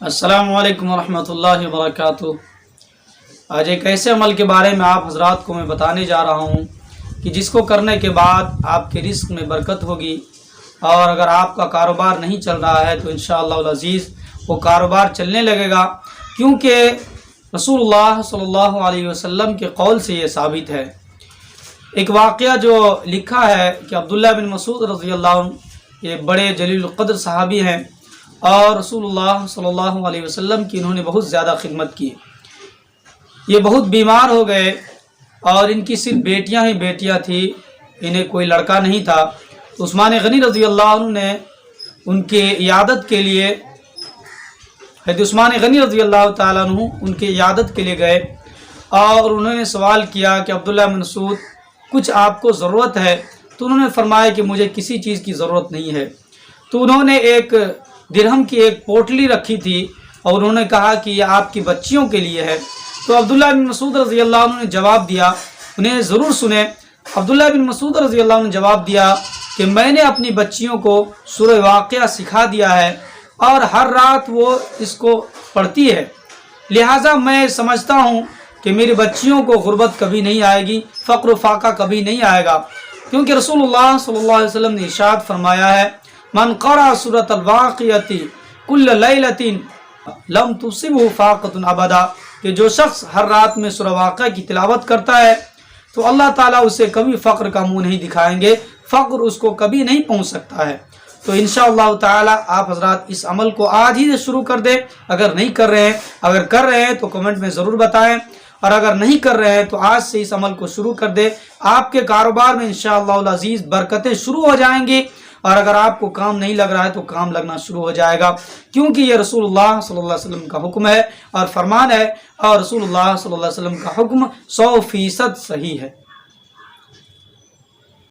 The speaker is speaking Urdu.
السلام علیکم ورحمۃ اللہ وبرکاتہ۔ آج ایک ایسے عمل کے بارے میں آپ حضرات کو میں بتانے جا رہا ہوں کہ جس کو کرنے کے بعد آپ کے رزق میں برکت ہوگی، اور اگر آپ کا کاروبار نہیں چل رہا ہے تو انشاءاللہ العزیز وہ کاروبار چلنے لگے گا، کیونکہ رسول اللہ صلی اللہ علیہ وسلم کے قول سے یہ ثابت ہے۔ ایک واقعہ جو لکھا ہے کہ عبداللہ بن مسعود رضی اللہ عنہ یہ بڑے جلیل القدر صحابی ہیں، اور رسول اللہ صلی اللہ علیہ وسلم کی انہوں نے بہت زیادہ خدمت کی۔ یہ بہت بیمار ہو گئے اور ان کی صرف بیٹیاں ہی بیٹیاں تھیں، انہیں کوئی لڑکا نہیں تھا۔ تو عثمان غنی رضی اللہ عنہ نے ان کے عیادت کے لیے، حضرت عثمان غنی رضی اللہ تعالیٰ عنہ ان کے عیادت کے لیے گئے، اور انہوں نے سوال کیا کہ عبداللہ بن مسعود کچھ آپ کو ضرورت ہے؟ تو انہوں نے فرمایا کہ مجھے کسی چیز کی ضرورت نہیں ہے۔ تو انہوں نے ایک درہم کی ایک پوٹلی رکھی تھی اور انہوں نے کہا کہ یہ آپ کی بچیوں کے لیے ہے۔ تو عبداللہ بن مسعود رضی اللہ عنہ نے جواب دیا، انہیں ضرور سنیں۔ عبداللہ بن مسعود رضی اللہ عنہ نے جواب دیا کہ میں نے اپنی بچیوں کو سورہ واقعہ سکھا دیا ہے اور ہر رات وہ اس کو پڑھتی ہے، لہٰذا میں سمجھتا ہوں کہ میری بچیوں کو غربت کبھی نہیں آئے گی، فقر و فاقہ کبھی نہیں آئے گا، کیونکہ رسول اللہ صلی اللہ علیہ وسلم نے ارشاد فرمایا ہے، من قرأ سورۃ الواقعۃ کل لیلۃ لم تصبہ فاقۃ ابدا، کہ جو شخص ہر رات میں سورہ واقعہ کی تلاوت کرتا ہے تو اللہ تعالیٰ اسے کبھی فقر کا منہ نہیں دکھائیں گے، فقر اس کو کبھی نہیں پہنچ سکتا ہے۔ تو انشاءاللہ تعالیٰ آپ حضرات اس عمل کو آج ہی سے شروع کر دیں، اگر نہیں کر رہے ہیں، اگر کر رہے ہیں تو کمنٹ میں ضرور بتائیں، اور اگر نہیں کر رہے ہیں تو آج سے اس عمل کو شروع کر دیں۔ آپ کے کاروبار میں انشاءاللہ العزیز برکتیں شروع ہو جائیں گی، اور اگر آپ کو کام نہیں لگ رہا ہے تو کام لگنا شروع ہو جائے گا، کیونکہ یہ رسول اللہ صلی اللہ علیہ وسلم کا حکم ہے اور فرمان ہے، اور رسول اللہ صلی اللہ علیہ وسلم کا حکم 100% صحیح ہے۔